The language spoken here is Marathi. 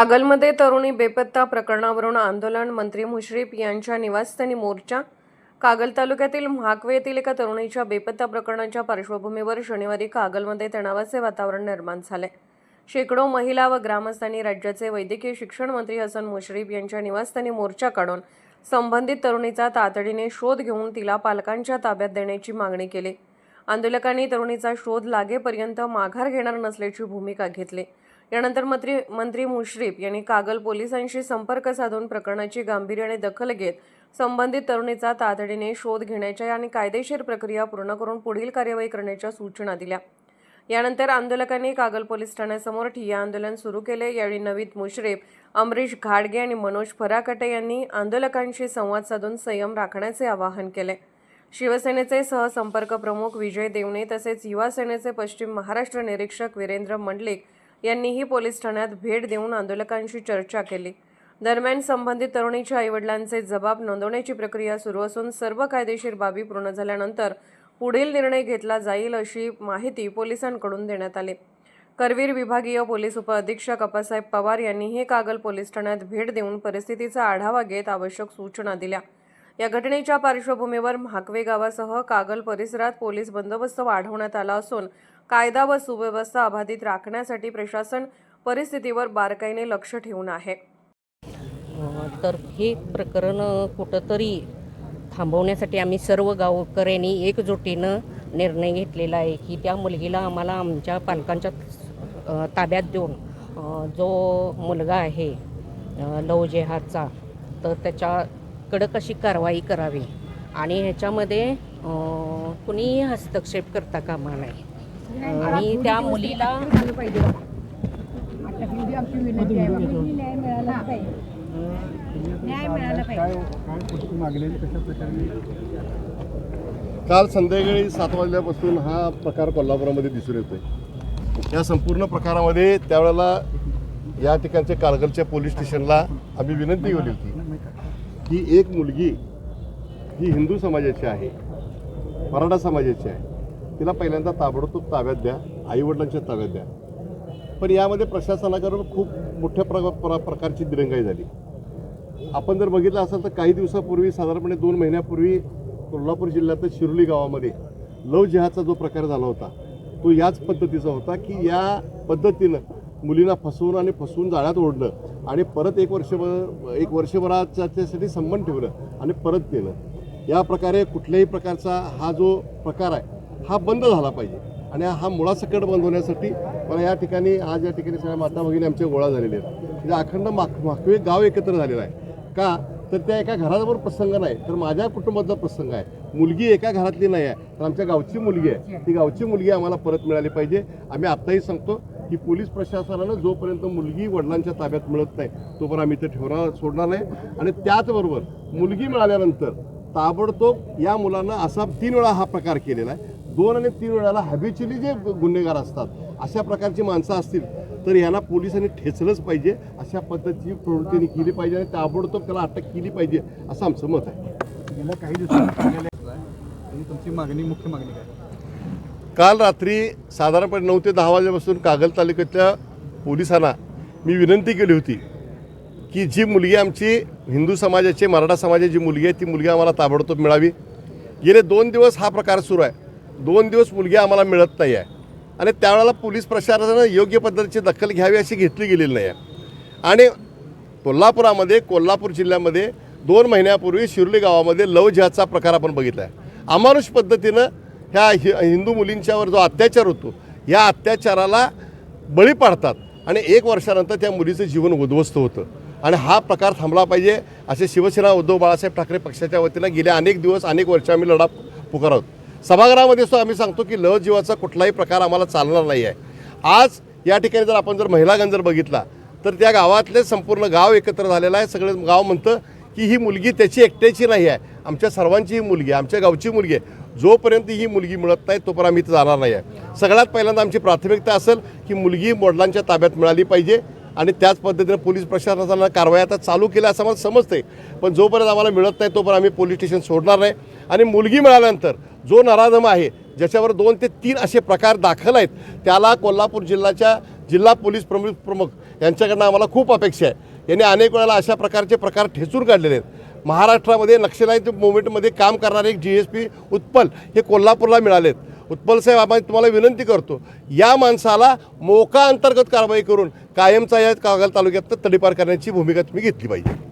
कागलमध्ये तरुणी बेपत्ता प्रकरणावरून आंदोलन, मंत्री मुश्रीफ यांच्या निवासस्थानी मोर्चा। कागल तालुक्यातील म्हाकवे येथील एका तरुणीच्या बेपत्ता प्रकरणाच्या पार्श्वभूमीवर शनिवारी कागलमध्ये तणावाचे वातावरण निर्माण झाले। शेकडो महिला व ग्रामस्थांनी राज्याचे वैद्यकीय शिक्षण मंत्री हसन मुश्रीफ यांच्या निवासस्थानी मोर्चा काढून संबंधित तरुणीचा तातडीने शोध घेऊन तिला पालकांच्या ताब्यात देण्याची मागणी केली। आंदोलकांनी तरुणीचा शोध लागेपर्यंत माघार घेणार नसल्याची भूमिका घेतली। यानंतर मंत्री मुश्रीफ यांनी कागल पोलिसांशी संपर्क साधून प्रकरणाची गांभीर्याने दखल घेत संबंधित तरुणीचा तातडीने शोध घेण्याच्या आणि कायदेशीर प्रक्रिया पूर्ण करून पुढील कार्यवाही करण्याच्या सूचना दिल्या। यानंतर आंदोलकांनी कागल पोलीस ठाण्यासमोर ठिय्या आंदोलन सुरू केले। यावेळी नवीद मुश्रीफ, अमरीश घाडगे आणि मनोज फराकटे यांनी आंदोलकांशी संवाद साधून संयम राखण्याचे आवाहन केले। शिवसेनेचे सहसंपर्क प्रमुख विजय देवणे तसेच युवा सेनेचे पश्चिम महाराष्ट्र निरीक्षक वीरेंद्र मंडलिक यांनीही पोलीस ठाण्यात भेट देऊन आंदोलकांशी चर्चा केली। दरम्यान संबंधित तरुणीच्या आईवडिलांचे जबाब नोंदवण्याची प्रक्रिया सुरू असून सर्व कायदेशीर बाबी पूर्ण झाल्यानंतर पुढील निर्णय घेतला जाईल अशी माहिती पोलिसांकडून देण्यात आली। करवीर विभागीय पोलीस उपअधीक्षक अप्पासाहेब पवार यांनीही कागल पोलीस ठाण्यात भेट देऊन परिस्थितीचा आढावा घेत आवश्यक सूचना दिल्या। या घटनेच्या पार्श्वभूमीवर म्हाकवे गावासह कागल परिसरात पोलीस बंदोबस्त वाढवण्यात आला असून कायदा व सुव्यवस्था अबाधित राखण्यासाठी प्रशासन परिस्थितीवर बारकाईने लक्ष ठेवून आहे। तर हे प्रकरण कुठंतरी थांबवण्यासाठी आम्ही सर्व गावकऱ्यांनी एकजुटीनं निर्णय घेतलेला आहे की त्या मुलगीला आम्हाला आमच्या पालकांच्या ताब्यात देऊन जो मुलगा आहे लव जेहादचा तर त्याच्याकडं कशी कारवाई करावी आणि ह्याच्यामध्ये कुणी हस्तक्षेप करता कामा नये आणि त्या मुलीला काल संध्याकाळी 7 वाजल्यापासून हा प्रकार कोल्हापुरामध्ये दिसून येतोय। या संपूर्ण प्रकारामध्ये त्यावेळेला या ठिकाणच्या कागलच्या पोलीस स्टेशनला आम्ही विनंती केली होती की एक मुलगी ही हिंदू समाजाची आहे, मराठा समाजाची आहे, तिला पहिल्यांदा ताबडतोब ताब्यात द्या, आईवडिलांच्या ताब्यात द्या। पण यामध्ये प्रशासनाकडून खूप मोठ्या प्रकारची दिरंगाई झाली। आपण जर बघितलं असेल तर काही दिवसापूर्वी साधारणपणे 2 महिन्यापूर्वी कोल्हापूर जिल्ह्यात शिरोली गावामध्ये लव जिहादचा जो प्रकार झाला होता तो याच पद्धतीचा होता की या पद्धतीनं मुलींना फसवून जाळ्यात ओढणं आणि परत एक वर्षभराच्यासाठी संबंध ठेवणं आणि परत नेणं, या प्रकारे कुठल्याही प्रकारचा हा जो प्रकार आहे हा बंद झाला पाहिजे। आणि हा मुळासकट बंद होण्यासाठी मला या ठिकाणी आज या ठिकाणी सगळ्या माता भगिनी आमच्या गोळा झालेले आहेत। म्हणजे अखंड म्हाकवे गाव एकत्र झालेलं आहे का तर त्या एका घराबरोबर प्रसंग नाही तर माझ्या कुटुंबातला प्रसंग आहे। मुलगी एका घरातली नाही आहे तर आमच्या गावची मुलगी आहे, ती गावची मुलगी आम्हाला परत मिळाली पाहिजे। आम्ही आत्ताही सांगतो की पोलीस प्रशासनानं जोपर्यंत मुलगी वडिलांच्या ताब्यात मिळत नाही तोपर्यंत आम्ही ते सोडणार नाही। आणि त्याचबरोबर मुलगी मिळाल्यानंतर ताबडतोब या मुलांना असा 3 वेळा हा प्रकार केलेला आहे। 2 आणि 3 वेळाला हॅबिच्युअली जे गुन्हेगार असतात अशा प्रकारची माणसं असतील तर यांना पोलिसांनी ठेचलंच पाहिजे, अशा पद्धतीची प्रवृत्तीने केली पाहिजे आणि ताबडतोब त्याला अटक केली पाहिजे असं आमचं मत आहे। गेल्या काही दिवसांनी तुमची मुख्य मागणी काय? काल रात्री साधारणपणे 9 ते 10 वाजल्यापासून कागल तालुक्यातल्या पोलिसांना मी विनंती केली होती की जी मुलगी आमची हिंदू समाजाची, मराठा समाजाची मुलगी आहे ती मुलगी आम्हाला ताबडतोब मिळावी। गेले 2 दिवस हा प्रकार सुरू आहे, 2 दिवस मुलगी आम्हाला मिळत नाही आहे आणि त्यावेळेला पोलीस प्रशासनानं योग्य पद्धतीची दखल घ्यावी अशी घेतली गेलेली नाही आहे। आणि कोल्हापूर जिल्ह्यामध्ये 2 महिन्यापूर्वी शिरोली गावामध्ये लव जिहादचा प्रकार आपण बघितला आहे। अमानुष पद्धतीनं ह्या हिंदू मुलींच्यावर जो अत्याचार होतो या अत्याचाराला बळी पाडतात आणि 1 वर्षानंतर त्या मुलीचं जीवन उद्ध्वस्त होतं आणि हा प्रकार थांबला पाहिजे असे शिवसेना उद्धव बाळासाहेब ठाकरे पक्षाच्या वतीनं गेले अनेक दिवस अनेक वर्ष आम्ही लढा पुकार आहोत। सभागृहामध्ये सुद्धा आम्ही सांगतो की लव जिहादचा कुठलाही प्रकार आम्हाला चालणार नाही आहे। आज या ठिकाणी जर आपण महिलागण जर बघितला तर त्या गावातले संपूर्ण गाव एकत्र झालेलं आहे। सगळं गाव म्हणतं की ही मुलगी त्याची एकट्याची नाही आहे, आमच्या सर्वांची ही मुलगी आहे, आमच्या गावची मुलगी आहे। जोपर्यंत ही मुलगी मिळत नाही तोपर्यंत आम्ही इथं जाणार नाही आहे। सगळ्यात पहिल्यांदा आमची प्राथमिकता असेल की मुलगी वडिलांच्या ताब्यात मिळाली पाहिजे आणि त्याच पद्धतीने पोलीस प्रशासनानं कारवाई आता चालू केल्या असं मला समजते। पण जोपर्यंत आम्हाला मिळत नाही तोपर्यंत आम्ही पोलीस स्टेशन सोडणार नाही। आणि मुलगी मिळाल्यानंतर जो नराधम आहे ज्याच्यावर 2 ते 3 असे प्रकार दाखल आहेत त्याला कोल्हापूर जिल्ह्याच्या जिल्हा पोलीस प्रमुख यांच्याकडनं आम्हाला खूप अपेक्षा आहे. यांनी अनेक वेळेला अशा प्रकारचे प्रकार ठेचून काढलेले आहेत. महाराष्ट्रामध्ये नक्षलाईट मूव्हमेंटमध्ये काम करणारे एक GSP उत्पल हे कोल्हापूरला मिळालेत. उत्पल साहेब, आम्ही तुम्हाला विनंती करतो, या माणसाला मोका अंतर्गत कारवाई करून कायमचा या कागल तालुक्यात तडीपार करण्याची भूमिका तुम्ही घेतली पाहिजे.